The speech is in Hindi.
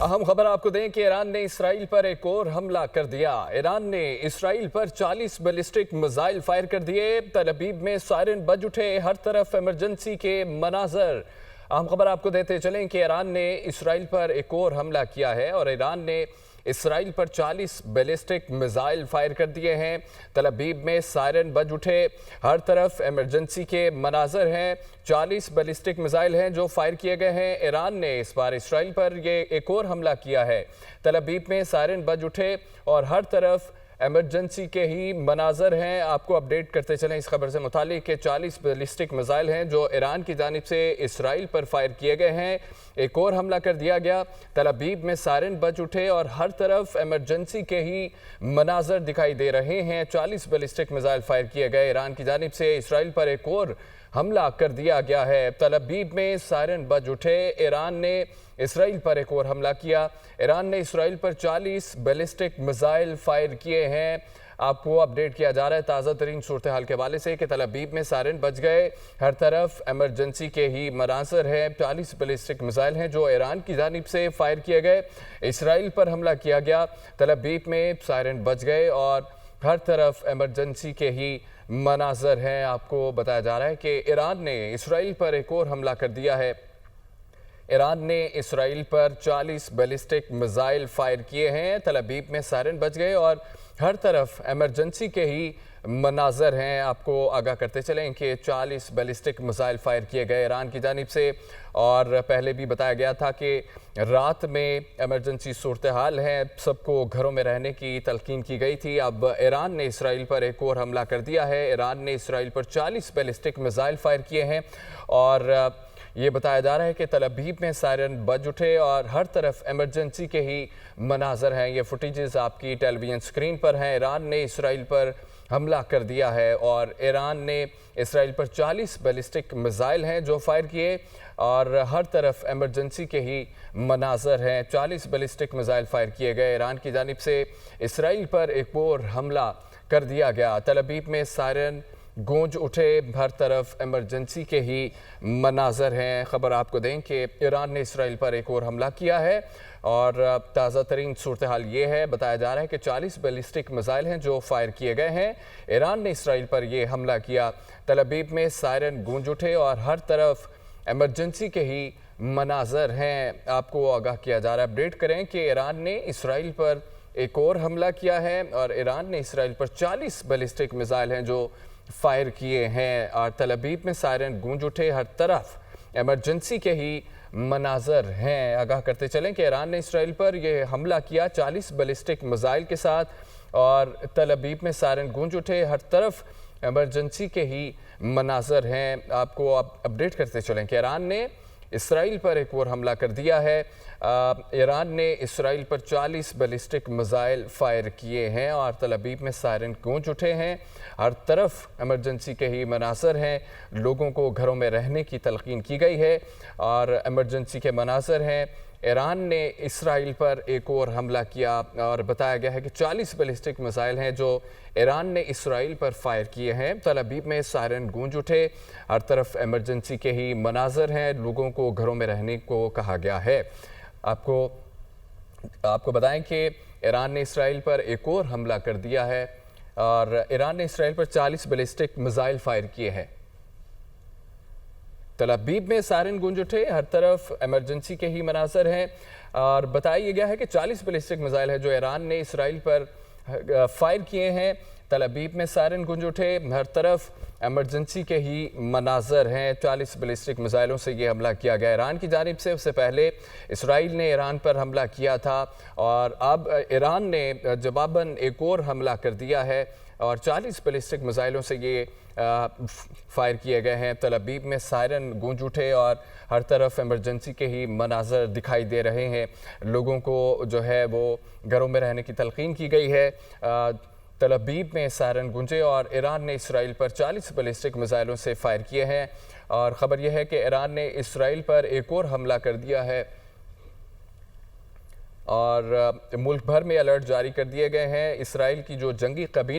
अहम खबर आपको दें कि ईरान ने इसराइल पर एक और हमला कर दिया। ईरान ने इसराइल पर 40 बैलिस्टिक मिसाइल फायर कर दिए। तल अवीव में सायरन बज उठे, हर तरफ इमरजेंसी के मनाजर। अहम खबर आपको देते चलें कि ईरान ने इसराइल पर एक और हमला किया है और ईरान ने इसराइल पर 40 बैलिस्टिक मिसाइल फायर कर दिए हैं। तल अवीव में सायरन बज उठे, हर तरफ इमरजेंसी के मनाजर हैं। 40 बैलिस्टिक मिसाइल हैं जो फायर किए गए हैं। ईरान ने इस बार इसराइल पर ये एक और हमला किया है। तल अवीव में सायरन बज उठे और हर तरफ एमरजेंसी के ही मनाजर हैं। आपको अपडेट करते चलें इस खबर से मुतालिक कि 40 बैलिस्टिक मिसाइल हैं जो ईरान की जानिब से इसराइल पर फायर किए गए हैं। एक और हमला कर दिया गया। तल अवीव में सायरन बज उठे और हर तरफ एमरजेंसी के ही मनाजर दिखाई दे रहे हैं। 40 बैलिस्टिक मिसाइल फायर किए गए। ईरान की जानिब से इसराइल पर एक और हमला कर दिया गया है। तल अवीव में सायरन बज उठे। ईरान ने इसराइल पर एक और हमला किया। ईरान ने इसराइल पर 40 बैलिस्टिक मिसाइल फायर किए हैं। आपको अपडेट किया जा रहा है ताज़ा तरीन सूरत हाल के हवाले से कि तल अवीव में सायरन बज गए, हर तरफ एमरजेंसी के ही मनासर है। 40 बैलिस्टिक मिसाइल हैं जो ईरान की जानिब से फायर किए गए। इसराइल पर हमला किया गया। तल अवीव में सायरन बज गए और हर तरफ एमरजेंसी के ही मनाजर हैं। आपको बताया जा रहा है कि ईरान ने इसराइल पर एक और हमला कर दिया है। ईरान ने इसराइल पर 40 बैलिस्टिक मिसाइल फायर किए हैं। तल अवीव में सायरन बज गए और हर तरफ एमरजेंसी के ही मनाजर हैं। आपको आगाह करते चलें कि 40 बैलिस्टिक मिसाइल फायर किए गए ईरान की जानिब से। और पहले भी बताया गया था कि रात में एमरजेंसी सूरत हाल है, सबको घरों में रहने की तलकीन की गई थी। अब ईरान ने इसराइल पर एक और हमला कर दिया है। ईरान ने इसराइल पर 40 बैलिस्टिक मिसाइल फायर किए हैं और ये बताया जा रहा है कि तल अवीव में सायरन बज उठे और हर तरफ एमरजेंसी के ही मनाजर हैं। ये फुटेजेस आपकी टेलीविजन स्क्रीन पर हैं। ईरान ने इसराइल पर हमला कर दिया है और ईरान ने इसराइल पर 40 बैलिस्टिक मिसाइल हैं जो फायर किए और हर तरफ एमरजेंसी के ही मनाजर हैं। 40 बैलिस्टिक मिसाइल फायर किए गए। ईरान की जानिब से इसराइल पर एक और हमला कर दिया गया। तल अवीव में सायरन गूंज उठे, हर तरफ एमरजेंसी के ही मनाजर हैं। ख़बर आपको दें कि ईरान ने इसराइल पर एक और हमला किया है और ताज़ा तरीन सूरत हाल ये है। बताया जा रहा है कि 40 बैलिस्टिक मिसाइल हैं जो फायर किए गए हैं। ईरान ने इसराइल पर यह हमला किया। तल अवीव में सायरन गूंज उठे और हर तरफ एमरजेंसी के ही मनाजर हैं। आपको आगाह किया जा रहा है। अपडेट करें कि ईरान ने इसराइल पर एक और हमला किया है और ईरान ने इसराइल पर 40 बैलिस्टिक मिसाइल हैं जो फायर किए हैं और तल अवीव में सायरन गूंज उठे, हर तरफ एमरजेंसी के ही मनाजर हैं। आगाह करते चलें कि ईरान ने इसराइल पर यह हमला किया 40 बैलिस्टिक मिसाइल के साथ और तल अवीव में सायरन गूंज उठे, हर तरफ एमरजेंसी के ही मनाजर हैं। आपको अपडेट करते चलें कि ईरान ने इसराइल पर एक और हमला कर दिया है। ईरान ने इसराइल पर 40 बैलिस्टिक मिसाइल फायर किए हैं और तल अवीव में सायरन गूंज उठे हैं। हर तरफ एमरजेंसी के ही मनासर हैं। लोगों को घरों में रहने की तलकीन की गई है और एमरजेंसी के मनासर हैं। ईरान ने इसराइल पर एक और हमला किया और बताया गया है कि 40 बैलिस्टिक मिसाइल हैं जो ईरान ने इसराइल पर फायर किए हैं। तल अवीव में सायरन गूंज उठे, हर तरफ एमरजेंसी के ही मनाजर हैं। लोगों को घरों में रहने को कहा गया है। आपको बताएं कि ईरान ने इसराइल पर एक और हमला कर दिया है और ईरान ने इसराइल पर 40 बैलिस्टिक मिसाइल फायर किए हैं। तल अवीव में सायरन गूंज उठे, हर तरफ एमरजेंसी के ही मनासर हैं और बताया गया है कि 40 बैलिस्टिक मिसाइल है जो ईरान ने इसराइल पर फायर किए हैं। तल अवीव में सायरन गूंज उठे, हर तरफ एमरजेंसी के ही मनाजर हैं। 40 बैलिस्टिक मिसाइलों से ये हमला किया गया ईरान की जानिब से। उससे पहले इसराइल ने ईरान पर हमला किया था और अब ईरान ने जवाबन एक और हमला कर दिया है और 40 बैलिस्टिक मिसाइलों से ये फायर किए गए हैं। तल अवीव में सायरन गूंज उठे और हर तरफ एमरजेंसी के ही मनाजर दिखाई दे रहे हैं। लोगों को जो है वो घरों में रहने की तलकीन की गई है। तल अवीव में सायरन गूंजे और ईरान ने इसराइल पर 40 बैलिस्टिक मिसाइलों से फायर किए हैं और ख़बर यह है कि ईरान ने इसराइल पर एक और हमला कर दिया है और मुल्क भर में अलर्ट जारी कर दिए गए हैं। इसराइल की जो जंगी कबीले